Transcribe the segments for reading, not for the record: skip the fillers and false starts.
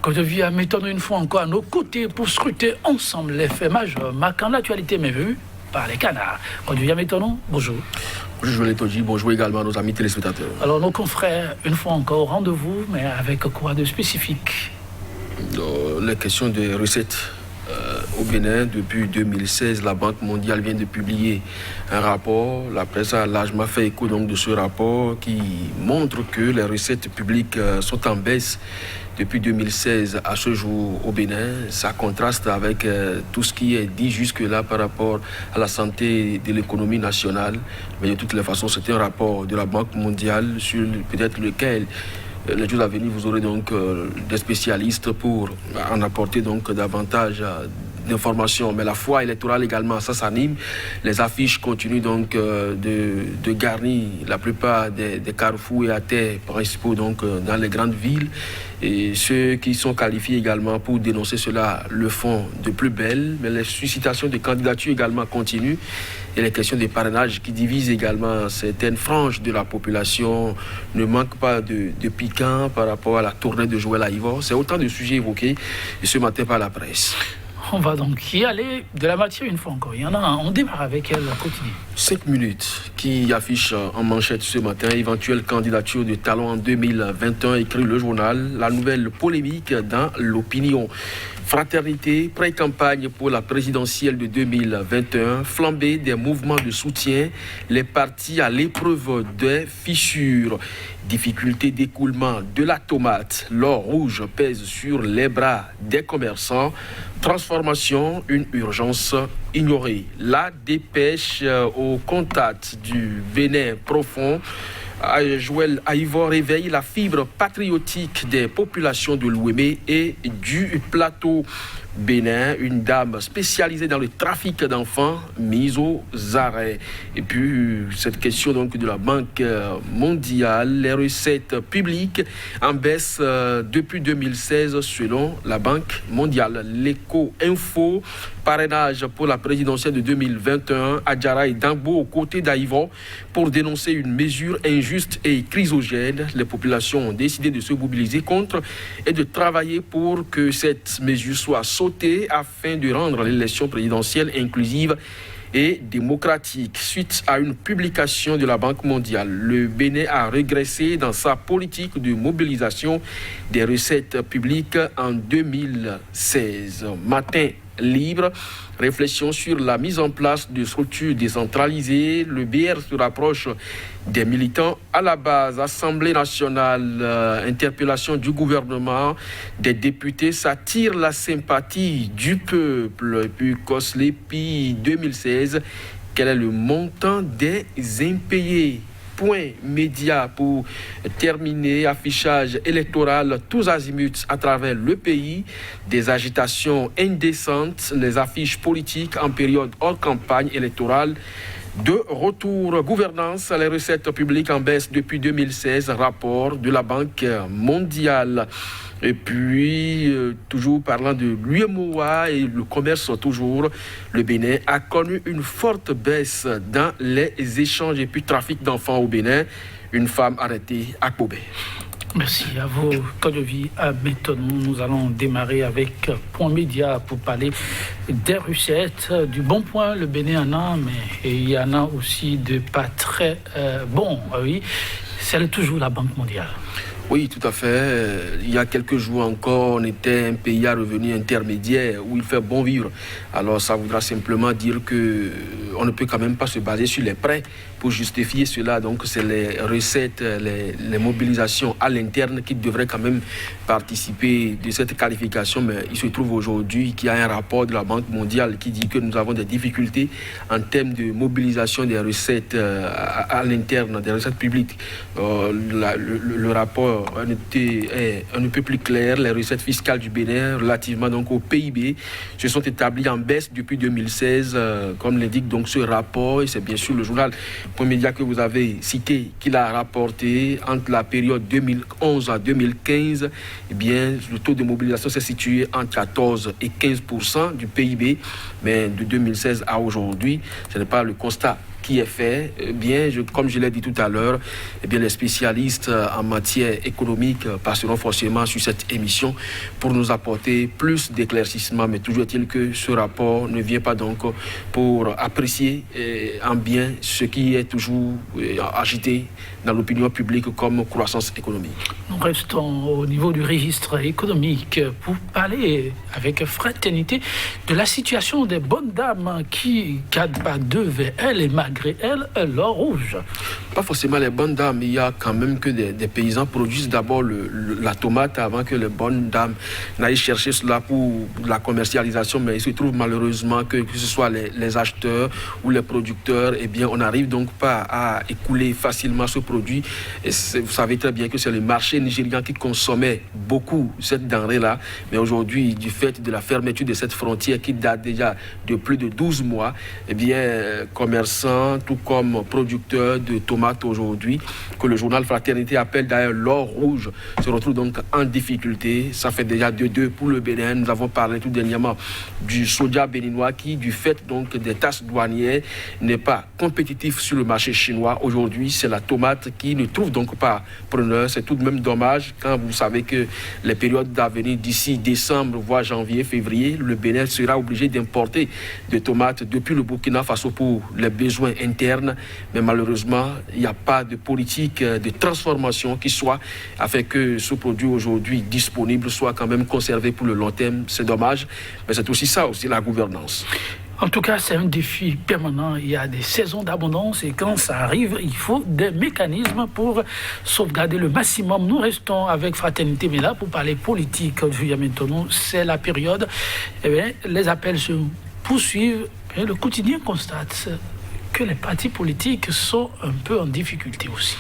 Quand je viens m'étonner une fois encore à nos côtés pour scruter ensemble les faits majeurs marquant l'actualité mais vue par les canards. Quand je viens m'étonner, bonjour. Bonjour les Toji, bonjour également à nos amis téléspectateurs. Alors nos confrères, une fois encore au rendez-vous, mais avec quoi de spécifique? Les questions de recettes au Bénin, depuis 2016, la Banque mondiale vient de publier un rapport. La presse a largement fait écho donc de ce rapport qui montre que les recettes publiques sont en baisse depuis 2016 à ce jour au Bénin. Ça contraste avec tout ce qui est dit jusque-là par rapport à la santé de l'économie nationale. Mais de toutes les façons, c'est un rapport de la Banque mondiale sur peut-être lequel les jours à venir, vous aurez donc des spécialistes pour en apporter donc davantage d'informations. Mais la foi électorale également, ça s'anime. Les affiches continuent donc de garnir la plupart des carrefours et artères principaux donc dans les grandes villes. Et ceux qui sont qualifiés également pour dénoncer cela le font de plus belle. Mais les suscitations de candidatures également continuent. Et les questions de parrainage qui divisent également certaines franges de la population ne manquent pas de piquant par rapport à la tournée de Joël Aïvor. C'est autant de sujets évoqués ce matin par la presse. On va donc y aller de la matière une fois encore. Il y en a un, on démarre avec elle au quotidien. 5 minutes qui affiche en manchette ce matin éventuelle candidature de Talon en 2021, écrit le journal. La nouvelle polémique dans l'opinion. Fraternité, pré-campagne pour la présidentielle de 2021, flambée des mouvements de soutien, les partis à l'épreuve des fissures, difficulté d'écoulement de la tomate, l'or rouge pèse sur les bras des commerçants, transformation, une urgence ignorée. La dépêche au contact du Bénin profond. Joël Aïvor réveille la fibre patriotique des populations de l'Ouémé et du plateau Bénin, une dame spécialisée dans le trafic d'enfants mise aux arrêts. Et puis cette question donc de la Banque mondiale, les recettes publiques en baisse depuis 2016 selon la Banque mondiale. L'écho info, parrainage pour la présidentielle de 2021, Adjara et Dambo aux côtés d'Aïvor pour dénoncer une mesure injuste et chrysogène. Les populations ont décidé de se mobiliser contre et de travailler pour que cette mesure soit sautée afin de rendre l'élection présidentielle inclusive et démocratique. Suite à une publication de la Banque mondiale, le Bénin a régressé dans sa politique de mobilisation des recettes publiques en 2016. Matin libre, réflexion sur la mise en place de structures décentralisées. Le BR se rapproche des militants à la base. Assemblée nationale, interpellation du gouvernement, des députés s'attirent la sympathie du peuple. Puis COSLEPI 2016, quel est le montant des impayés? Point média pour terminer, affichage électoral tous azimuts à travers le pays, des agitations indécentes, les affiches politiques en période hors campagne électorale. De retour, gouvernance, les recettes publiques en baisse depuis 2016, rapport de la Banque mondiale. Et puis, toujours parlant de l'UEMOA et le commerce toujours, le Bénin a connu une forte baisse dans les échanges et puis trafic d'enfants au Bénin. Une femme arrêtée à Kobe. Merci à vous, Kodovi. À Béton, nous allons démarrer avec Point Média pour parler des recettes. Du bon point, le Bénin en a, mais il y en a aussi de pas très bons. Oui, c'est toujours la Banque mondiale. Oui, tout à fait. Il y a quelques jours encore, on était un pays à revenu intermédiaire où il fait bon vivre. Alors ça voudra simplement dire qu'on ne peut quand même pas se baser sur les prêts pour justifier cela. Donc c'est les recettes, les mobilisations à l'interne qui devraient quand même participer de cette qualification. Mais il se trouve aujourd'hui qu'il y a un rapport de la Banque mondiale qui dit que nous avons des difficultés en termes de mobilisation des recettes à l'interne, des recettes publiques. Le rapport est un peu plus clair. Les recettes fiscales du Bénin relativement donc au PIB se sont établies en baisse depuis 2016, comme l'indique donc ce rapport. Et c'est bien sûr le journal Point Média que vous avez cité qu'il a rapporté entre la période 2011 à 2015. Eh bien, le taux de mobilisation s'est situé entre 14 et 15% du PIB. Mais de 2016 à aujourd'hui, ce n'est pas le constat qui est fait. Comme je l'ai dit tout à l'heure, les spécialistes en matière économique passeront forcément sur cette émission pour nous apporter plus d'éclaircissements. Mais toujours est-il que ce rapport ne vient pas donc pour apprécier en bien ce qui est toujours agité dans l'opinion publique comme croissance économique. Nous restons au niveau du registre économique pour parler avec fraternité de la situation des bonnes dames qui cadent pas devant elles et malgré elles, l'or rouge. Pas forcément les bonnes dames, il y a quand même que des paysans produisent d'abord la tomate avant que les bonnes dames n'aillent chercher cela pour la commercialisation, mais il se trouve malheureusement que ce soit les acheteurs ou les producteurs, on n'arrive donc pas à écouler facilement ce produit. Et vous savez très bien que c'est le marché nigérian qui consommait beaucoup cette denrée-là, mais aujourd'hui, du fait de la fermeture de cette frontière qui date déjà de plus de 12 mois, commerçants, tout comme producteurs de tomates aujourd'hui, que le journal Fraternité appelle d'ailleurs l'or rouge, se retrouve donc en difficulté. Ça fait déjà 2-2 pour le Bénin. Nous avons parlé tout dernièrement du soja béninois qui, du fait donc des taxes douanières, n'est pas compétitif sur le marché chinois. Aujourd'hui, c'est la tomate qui ne trouve donc pas preneur. C'est tout de même dommage quand vous savez que les périodes d'avenir d'ici décembre, voire janvier, février, le Bénin sera obligé d'importer des tomates depuis le Burkina Faso pour les besoins internes. Mais malheureusement, il n'y a pas de politique de transformation qui soit afin que ce produit aujourd'hui disponible soit quand même conservé pour le long terme. C'est dommage, mais c'est aussi ça, aussi la gouvernance. En tout cas, c'est un défi permanent. Il y a des saisons d'abondance et quand ça arrive, il faut des mécanismes pour sauvegarder le maximum. Nous restons avec Fraternité, mais là, pour parler politique, maintenant, c'est la période. Les appels se poursuivent et le quotidien constate que les partis politiques sont un peu en difficulté aussi.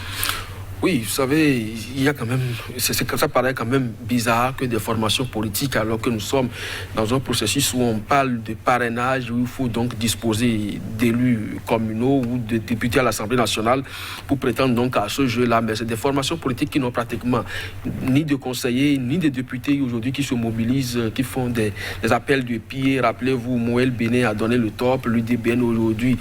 Oui, vous savez, il y a quand même, ça paraît quand même bizarre que des formations politiques, alors que nous sommes dans un processus où on parle de parrainage, où il faut donc disposer d'élus communaux ou de députés à l'Assemblée nationale pour prétendre donc à ce jeu-là. Mais c'est des formations politiques qui n'ont pratiquement ni de conseillers, ni de députés aujourd'hui qui se mobilisent, qui font des appels de pied. Rappelez-vous, Moël Bénin a donné le top, l'UDBN aujourd'hui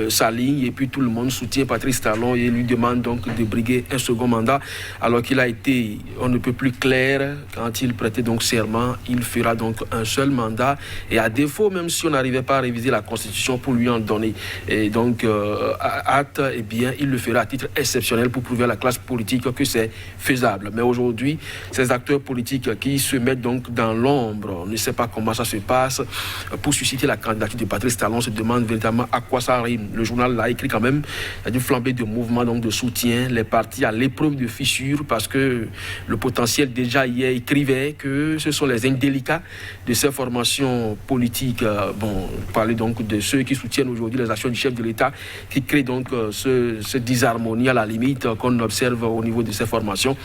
s'aligne et puis tout le monde soutient Patrice Talon et lui demande donc de briguer un second mandat, alors qu'il a été, on ne peut plus clair, quand il prêtait donc serment, il fera donc un seul mandat, et à défaut, même si on n'arrivait pas à réviser la Constitution pour lui en donner, et donc hâte, il le fera à titre exceptionnel pour prouver à la classe politique que c'est faisable. Mais aujourd'hui, ces acteurs politiques qui se mettent donc dans l'ombre, on ne sait pas comment ça se passe, pour susciter la candidature de Patrice Talon, se demande véritablement à quoi ça rime. Le journal l'a écrit quand même, il y a du flambée de mouvements donc de soutien, les partis à l'épreuve de fissure, parce que le potentiel déjà hier écrivait que ce sont les indélicats de ces formations politiques, parler donc de ceux qui soutiennent aujourd'hui les actions du chef de l'État, qui créent donc cette disharmonie à la limite qu'on observe au niveau de ces formations.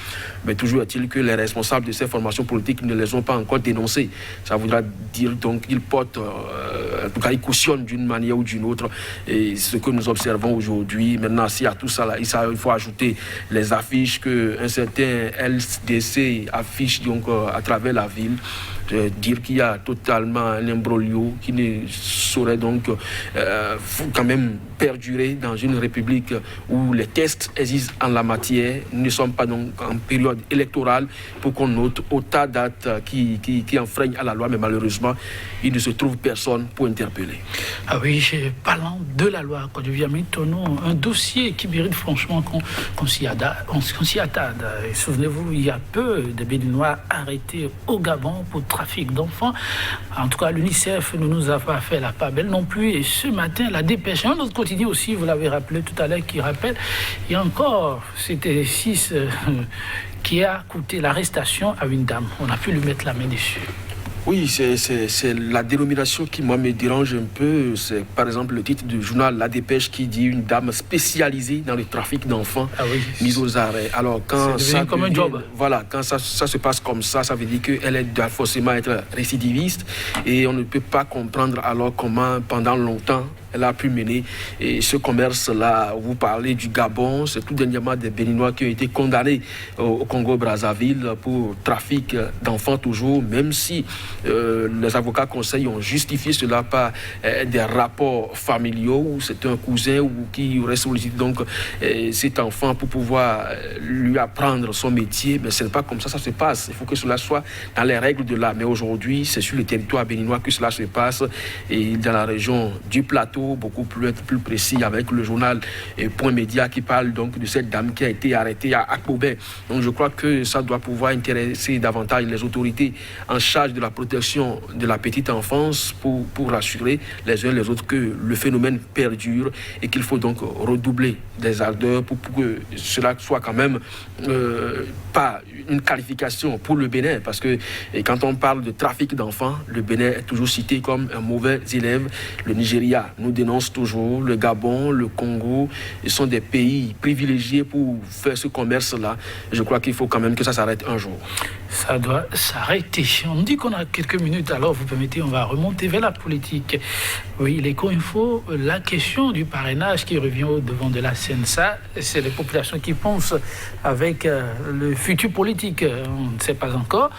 Mais toujours est-il que les responsables de ces formations politiques ne les ont pas encore dénoncées. Ça voudra dire donc qu'ils portent, en tout cas ils cautionnent d'une manière ou d'une autre, et ce que nous observons aujourd'hui. Maintenant, si à tout ça, là, il faut ajouter les affiches qu'un certain LDC affiche donc à travers la ville. Dire qu'il y a totalement un imbroglio qui ne saurait donc quand même perdurer dans une république où les tests existent en la matière. Nous ne sommes pas donc en période électorale pour qu'on note autant de dates qui enfreignent à la loi, mais malheureusement, il ne se trouve personne pour interpeller. Ah oui, parlant de la loi, quand je viens maintenant, un dossier qui mérite franchement qu'on s'y attarde. Et souvenez-vous, il y a peu de Béninois arrêtés au Gabon pour trafic d'enfants. En tout cas, l'UNICEF ne nous a pas fait la part belle non plus. Et ce matin, la dépêche, un autre quotidien aussi, vous l'avez rappelé tout à l'heure, qui rappelle, et encore, c'était 6 qui a coûté l'arrestation à une dame. On a pu lui mettre la main dessus. Oui, c'est la dénomination qui, moi, me dérange un peu. C'est, par exemple, le titre du journal La Dépêche qui dit une dame spécialisée dans le trafic d'enfants mise aux arrêts. Alors, quand ça comme un job. Voilà, quand ça se passe comme ça, ça veut dire qu'elle doit forcément être récidiviste. Et on ne peut pas comprendre alors comment, pendant longtemps, elle a pu mener et ce commerce-là. Vous parlez du Gabon, c'est tout dernièrement des Béninois qui ont été condamnés au Congo-Brazzaville pour trafic d'enfants toujours, même si les avocats conseils ont justifié cela par des rapports familiaux où c'est un cousin ou qui aurait sollicité donc cet enfant pour pouvoir lui apprendre son métier, mais ce n'est pas comme ça se passe. Il faut que cela soit dans les règles de l'art. Mais aujourd'hui, c'est sur le territoire béninois que cela se passe et dans la région du Plateau, beaucoup plus précis avec le journal Point Média qui parle donc de cette dame qui a été arrêtée à Akbobé. Donc je crois que ça doit pouvoir intéresser davantage les autorités en charge de la protection de la petite enfance pour rassurer les uns les autres que le phénomène perdure et qu'il faut donc redoubler des ardeurs pour que cela soit quand même pas une qualification pour le Bénin, parce que quand on parle de trafic d'enfants, le Bénin est toujours cité comme un mauvais élève. Le Nigeria nous dénonce toujours, le Gabon, le Congo, ils sont des pays privilégiés pour faire ce commerce-là. Je crois qu'il faut quand même que ça s'arrête un jour. Ça doit s'arrêter. On me dit qu'on a quelques minutes, alors vous permettez, on va remonter vers la politique. Oui, l'Éco-Info, la question du parrainage qui revient au devant de la scène, ça, c'est les populations qui pensent avec le futur politique, on ne sait pas encore,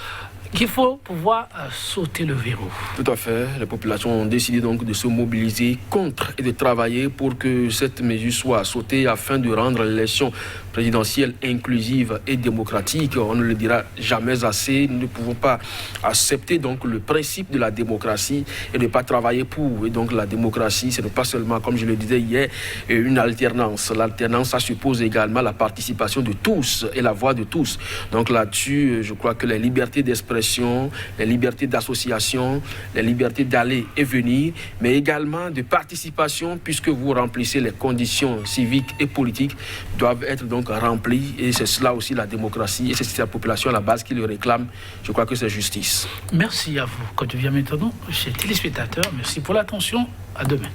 qu'il faut pouvoir sauter le verrou. Tout à fait. Les populations ont décidé donc de se mobiliser contre et de travailler pour que cette mesure soit sautée afin de rendre l'élection présidentielle inclusive et démocratique. On ne le dira jamais assez. Nous ne pouvons pas accepter donc le principe de la démocratie et ne pas travailler pour. Et donc la démocratie, ce n'est pas seulement, comme je le disais hier, une alternance. L'alternance, ça suppose également la participation de tous et la voix de tous. Donc là-dessus, je crois que les libertés d'expression, les libertés d'association, les libertés d'aller et venir, mais également de participation, puisque vous remplissez les conditions civiques et politiques, doivent être donc remplies. Et c'est cela aussi la démocratie, et c'est la population à la base qui le réclame. Je crois que c'est justice. Merci à vous. Quand tu viens maintenant, chers téléspectateurs, merci pour l'attention. À demain.